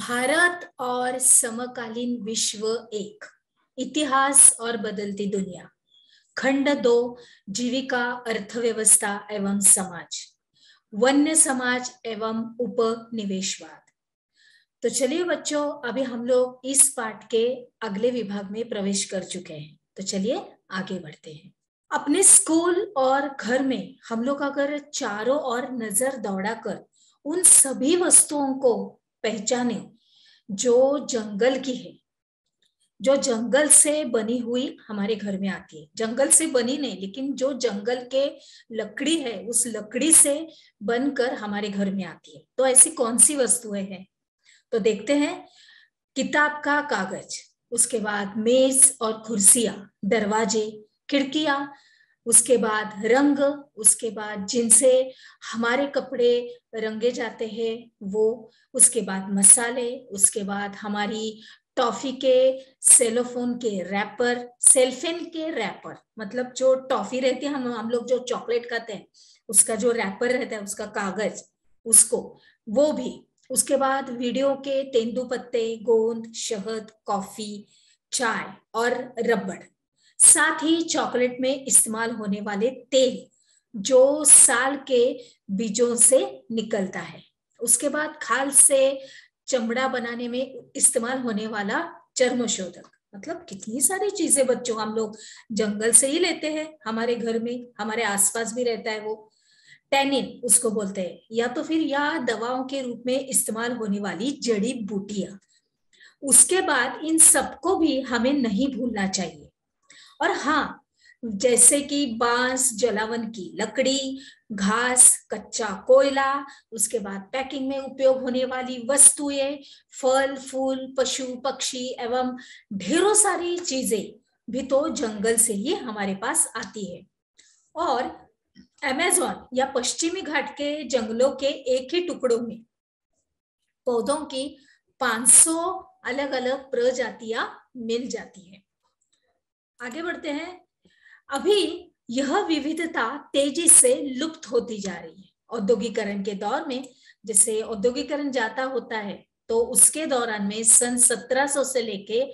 भारत और समकालीन विश्व एक, इतिहास और बदलती दुनिया। खंड 2, जीविका, अर्थव्यवस्था एवं समाज, वन्य समाज एवं उपनिवेशवाद। तो चलिए बच्चों, अभी हम लोग इस पाठ के अगले विभाग में प्रवेश कर चुके हैं। तो चलिए आगे बढ़ते हैं। अपने स्कूल और घर में हम लोग अगर चारों ओर नजर दौड़ाकर उन सभी वस्तुओं को पहचाने जो जंगल की है, जो जंगल से बनी हुई हमारे घर में आती है, जंगल से बनी नहीं लेकिन जो जंगल के लकड़ी है उस लकड़ी से बनकर हमारे घर में आती है, तो ऐसी कौन सी वस्तुएं हैं? तो देखते हैं। किताब का कागज, उसके बाद मेज और कुर्सियां, दरवाजे, खिड़कियां, उसके बाद रंग, उसके बाद जिनसे हमारे कपड़े रंगे जाते हैं वो, उसके बाद मसाले, उसके बाद हमारी टॉफी के सेलोफोन के रैपर, सेल्फेन के रैपर, मतलब जो टॉफी रहती है, हम लोग जो चॉकलेट खाते हैं उसका जो रैपर रहता है, उसका कागज, उसको, वो भी। उसके बाद वीडियो के तेंदुपत्ते, गोंद, शहद, कॉफी, चाय और रबड़। साथ ही चॉकलेट में इस्तेमाल होने वाले तेल जो साल के बीजों से निकलता है। उसके बाद खाल से चमड़ा बनाने में इस्तेमाल होने वाला चर्मशोधक। मतलब कितनी सारी चीजें बच्चों हम लोग जंगल से ही लेते हैं, हमारे घर में, हमारे आसपास भी रहता है वो। टैनिन उसको बोलते हैं, या तो फिर या दवाओं के रूप में इस्तेमाल होने वाली जड़ी बूटियां। उसके बाद इन सबको भी हमें नहीं भूलना चाहिए। और हाँ, जैसे कि बांस, जलावन की लकड़ी, घास, कच्चा कोयला, उसके बाद पैकिंग में उपयोग होने वाली वस्तुएं, फल फूल, पशु पक्षी एवं ढेरों सारी चीजें भी तो जंगल से ही हमारे पास आती है। और अमेज़न या पश्चिमी घाट के जंगलों के एक ही टुकड़ों में पौधों की 500 अलग अलग प्रजातियां मिल जाती है। आगे बढ़ते हैं। अभी यह विविधता तेजी से लुप्त होती जा रही है। औद्योगिकरण के दौर में, जैसे औद्योगिकरण जाता होता है तो उसके दौरान में सन 1700 से लेके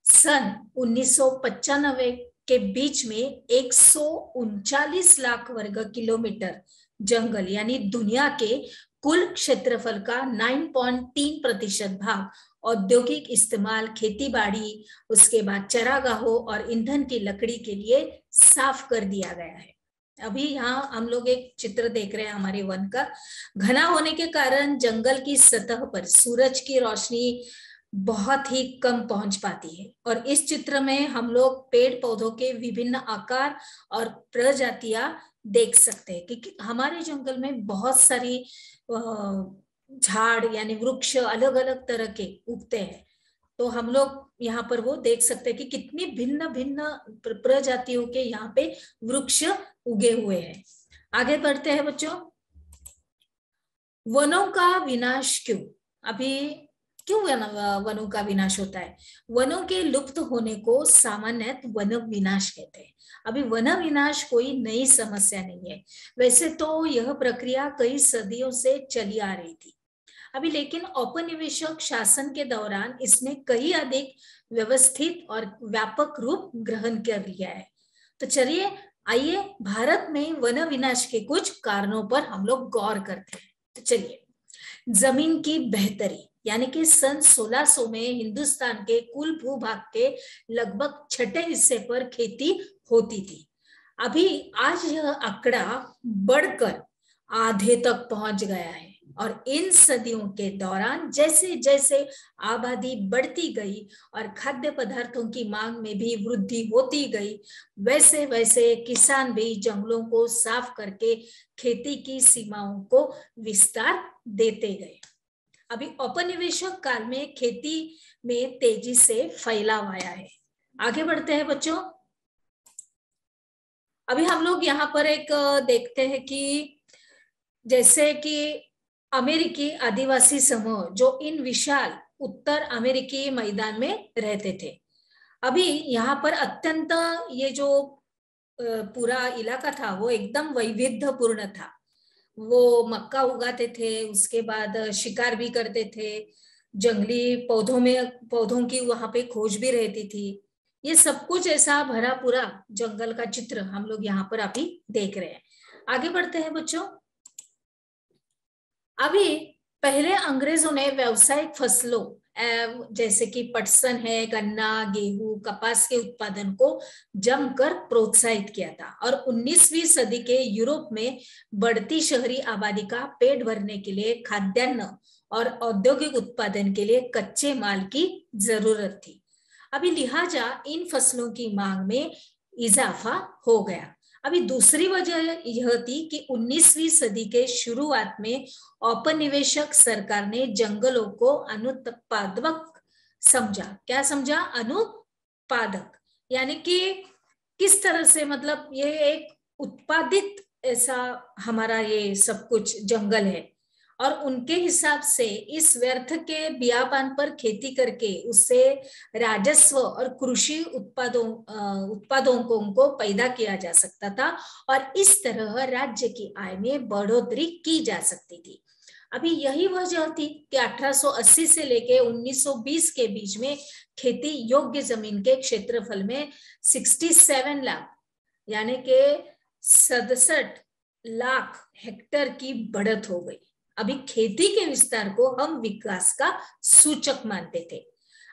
सन 1995 के बीच में 139 लाख वर्ग किलोमीटर जंगल, यानी दुनिया के कुल क्षेत्रफल का 9.3% भाग औद्योगिक इस्तेमाल, खेती बाड़ी, उसके बाद चरागाहों और ईंधन की लकड़ी के लिए साफ कर दिया गया है। अभी यहाँ हम लोग एक चित्र देख रहे हैं हमारे वन का। घना होने के कारण जंगल की सतह पर सूरज की रोशनी बहुत ही कम पहुंच पाती है, और इस चित्र में हम लोग पेड़ पौधों के विभिन्न आकार और प्रजातियां देख सकते हैं कि हमारे जंगल में बहुत सारी झाड़ यानी वृक्ष अलग अलग तरह के उगते हैं। तो हम लोग यहाँ पर वो देख सकते हैं कि कितनी भिन्न भिन्न प्रजातियों के यहाँ पे वृक्ष उगे हुए हैं। आगे बढ़ते हैं बच्चों। वनों का विनाश क्यों? अभी क्यों वनों का विनाश होता है? वनों के लुप्त होने को सामान्यतः वन विनाश कहते हैं। अभी वन विनाश कोई नई समस्या नहीं है, वैसे तो यह प्रक्रिया कई सदियों से चली आ रही थी अभी, लेकिन औपनिवेशिक शासन के दौरान इसने कई अधिक व्यवस्थित और व्यापक रूप ग्रहण कर लिया है। तो चलिए आइए भारत में वन विनाश के कुछ कारणों पर हम लोग गौर करते हैं। तो चलिए, जमीन की बेहतरी, यानी कि सन 1600 में हिंदुस्तान के कुल भूभाग के लगभग छठे हिस्से पर खेती होती थी। अभी आज यह आंकड़ा बढ़कर आधे तक पहुंच गया है, और इन सदियों के दौरान जैसे जैसे आबादी बढ़ती गई और खाद्य पदार्थों की मांग में भी वृद्धि होती गई, वैसे वैसे किसान भी जंगलों को साफ करके खेती की सीमाओं को विस्तार देते गए। अभी औपनिवेशिक काल में खेती में तेजी से फैलाव आया है। आगे बढ़ते हैं बच्चों। अभी हम लोग यहाँ पर एक देखते हैं कि जैसे कि अमेरिकी आदिवासी समूह जो इन विशाल उत्तर अमेरिकी मैदान में रहते थे, अभी यहाँ पर अत्यंत ये जो पूरा इलाका था वो एकदम वैविध्यपूर्ण था। वो मक्का उगाते थे, उसके बाद शिकार भी करते थे, जंगली पौधों की वहां पे खोज भी रहती थी। ये सब कुछ ऐसा भरा पूरा जंगल का चित्र हम लोग यहाँ पर अभी देख रहे हैं। आगे बढ़ते हैं बच्चों। अभी पहले अंग्रेजों ने व्यावसायिक फसलों जैसे कि पटसन है, गन्ना, गेहूं, कपास के उत्पादन को जमकर प्रोत्साहित किया था और 19वीं सदी के यूरोप में बढ़ती शहरी आबादी का पेट भरने के लिए खाद्यान्न और औद्योगिक उत्पादन के लिए कच्चे माल की जरूरत थी। अभी लिहाजा इन फसलों की मांग में इजाफा हो गया। अभी दूसरी वजह यह थी कि 19वीं सदी के शुरुआत में औपनिवेशक सरकार ने जंगलों को अनुत्पादक समझा। क्या समझा? अनुत्पादक, यानी कि किस तरह से, मतलब ये एक उत्पादित ऐसा हमारा ये सब कुछ जंगल है, और उनके हिसाब से इस व्यर्थ के बियाबान पर खेती करके उससे राजस्व और कृषि उत्पादों को पैदा किया जा सकता था और इस तरह राज्य की आय में बढ़ोतरी की जा सकती थी। अभी यही वजह थी कि 1880 से लेके 1920 के बीच में खेती योग्य जमीन के क्षेत्रफल में 67 लाख यानी कि 67 लाख हेक्टेयर की बढ़त हो गई। अभी खेती के विस्तार को हम विकास का सूचक मानते थे।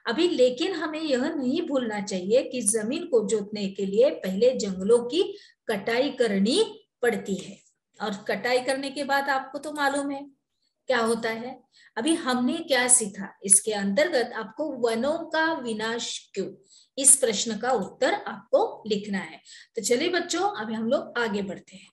अभी लेकिन हमें यह नहीं भूलना चाहिए कि जमीन को जोतने के लिए पहले जंगलों की कटाई करनी पड़ती है, और कटाई करने के बाद आपको तो मालूम है क्या होता है। अभी हमने क्या सीखा इसके अंतर्गत? आपको वनों का विनाश क्यों, इस प्रश्न का उत्तर आपको लिखना है। तो चलिए बच्चों, अभी हम लोग आगे बढ़ते हैं।